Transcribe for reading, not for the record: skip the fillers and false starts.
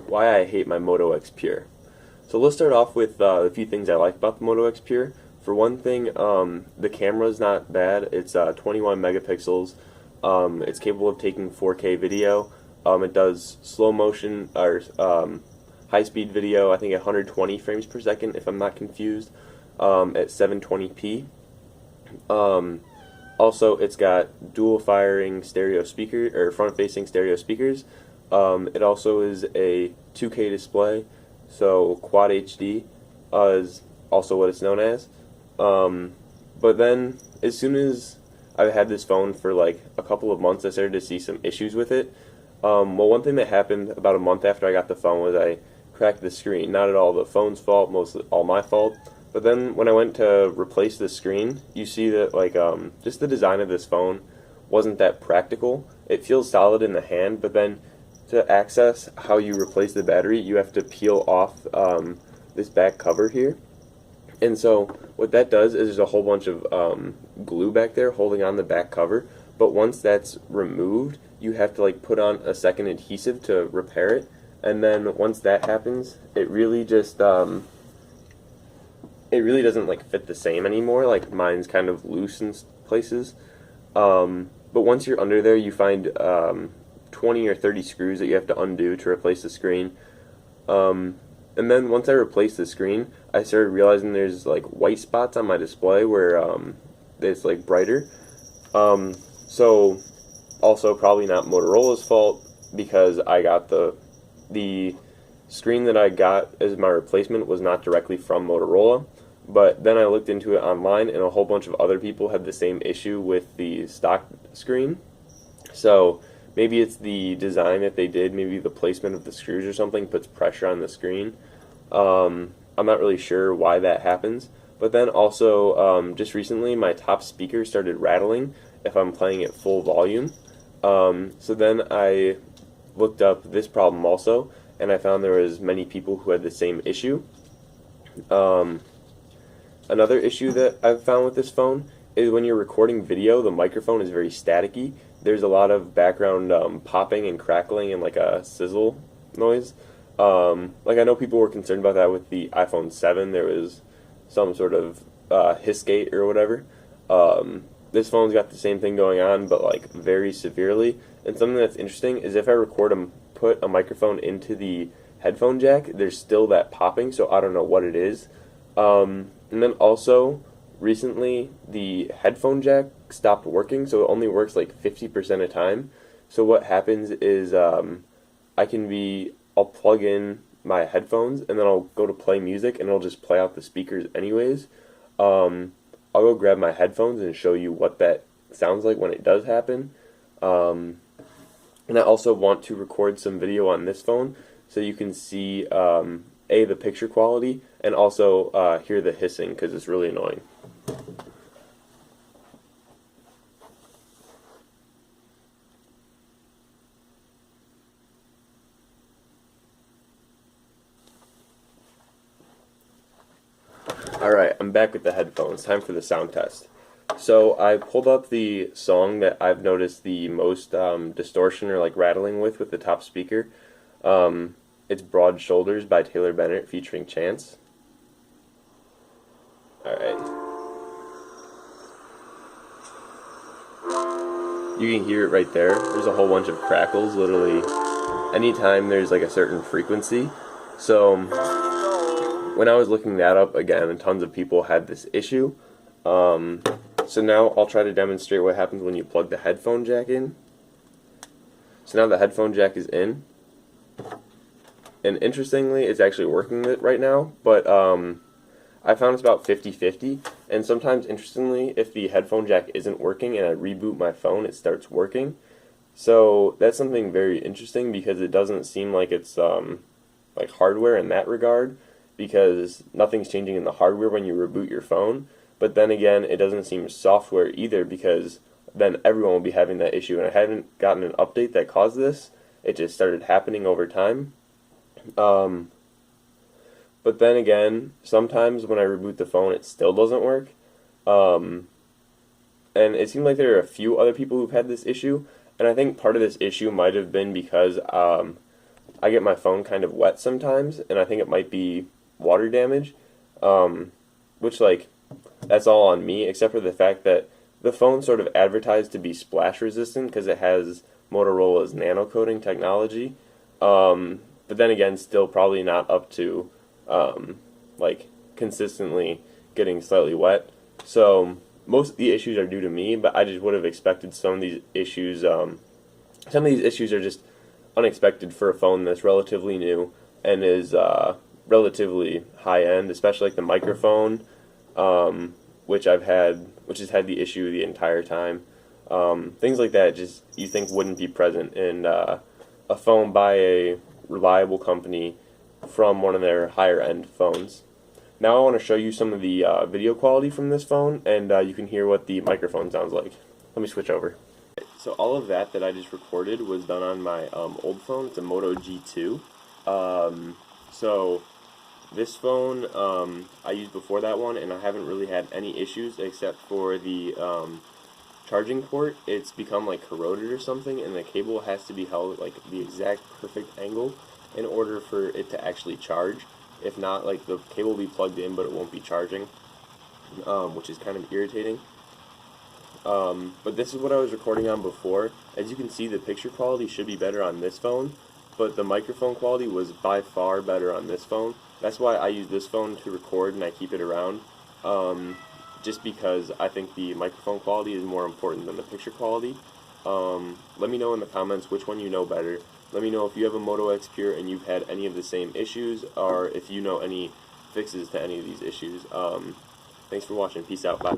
Why I hate my Moto X Pure. So let's start off with a few things I like about the Moto X Pure. For one thing, the camera is not bad. It's 21 megapixels. It's capable of taking 4K video. It does slow motion or high-speed video. I think at 120 frames per second, if I'm not confused, at 720p. Also, it's got dual firing stereo speaker or front-facing stereo speakers. It also is a 2K display, so Quad HD is also what it's known as. But then, as soon as I've had this phone for like a couple of months, I started to see some issues with it. Well, one thing that happened about a month after I got the phone was I cracked the screen. Not at all the phone's fault, mostly all my fault. But then when I went to replace the screen, you see that like just the design of this phone wasn't that practical. It feels solid in the hand, but then to access how you replace the battery, you have to peel off this back cover here. And so what that does is there's a whole bunch of glue back there holding on the back cover. But once that's removed, you have to like put on a second adhesive to repair it. And then once that happens, it really just it really doesn't like fit the same anymore. Like mine's kind of loose in places. But once you're under there, you find 20 or 30 screws that you have to undo to replace the screen. And then once I replaced the screen, I started realizing there's like white spots on my display where it's like brighter. So also probably not Motorola's fault, because I got the screen that I got as my replacement was not directly from Motorola. But then I looked into it online, and a whole bunch of other people had the same issue with the stock screen. So maybe it's the design that they did, maybe the placement of the screws or something puts pressure on the screen. I'm not really sure why that happens. But then also, just recently, my top speaker started rattling if I'm playing at full volume. So then I looked up this problem also, and I found there was many people who had the same issue. Another issue that I've found with this phone is when you're recording video, the microphone is very staticky. There's a lot of background popping and crackling and like a sizzle noise. Like I know people were concerned about that with the iPhone 7. There was some sort of hissgate or whatever. This phone's got the same thing going on, but like very severely. And something that's interesting is if I put a microphone into the headphone jack, there's still that popping, so I don't know what it is. And then also, recently, the headphone jack stopped working, so it only works like 50% of the time. So what happens is I'll plug in my headphones, and then I'll go to play music, and it'll just play out the speakers anyways. I'll go grab my headphones and show you what that sounds like when it does happen. And I also want to record some video on this phone so you can see the picture quality, and also hear the hissing because it's really annoying. Alright, I'm back with the headphones. Time for the sound test. So I pulled up the song that I've noticed the most distortion or like rattling with the top speaker. It's Broad Shoulders by Taylor Bennett featuring Chance. Alright. You can hear it right there. There's a whole bunch of crackles, literally anytime there's like a certain frequency. So when I was looking that up again, tons of people had this issue. So now I'll try to demonstrate what happens when you plug the headphone jack in. So now the headphone jack is in. And interestingly, it's actually working right now, but I found it's about 50-50. And sometimes, interestingly, if the headphone jack isn't working and I reboot my phone, it starts working. So that's something very interesting, because it doesn't seem like it's like hardware in that regard, because nothing's changing in the hardware when you reboot your phone. But then again, it doesn't seem software either, because then everyone will be having that issue. And I haven't gotten an update that caused this. It just started happening over time. But then again, sometimes when I reboot the phone, it still doesn't work. And it seemed like there are a few other people who've had this issue, and I think part of this issue might have been because I get my phone kind of wet sometimes, and I think it might be water damage, which, like, that's all on me, except for the fact that the phone sort of advertised to be splash resistant because it has Motorola's nano coating technology. But then again, still probably not up to like consistently getting slightly wet. So most of the issues are due to me, but I just would have expected some of these issues. Some of these issues are just unexpected for a phone that's relatively new and is relatively high end, especially like the microphone, which has had the issue the entire time. Things like that just you think wouldn't be present in a phone by a reliable company from one of their higher end phones. Now I want to show you some of the video quality from this phone, and you can hear what the microphone sounds like. Let me switch over. So all of that I just recorded was done on my old phone. It's a Moto G2. So this phone I used before that one, and I haven't really had any issues except for the charging port. It's become like corroded or something, and the cable has to be held at like the exact perfect angle in order for it to actually charge. If not, like the cable will be plugged in, but it won't be charging, which is kind of irritating. But this is what I was recording on before. As you can see, the picture quality should be better on this phone, but the microphone quality was by far better on this phone. That's why I use this phone to record and I keep it around, just because I think the microphone quality is more important than the picture quality. Let me know in the comments which one you know better. Let me know if you have a Moto X Pure and you've had any of the same issues, or if you know any fixes to any of these issues. Thanks for watching. Peace out. Bye.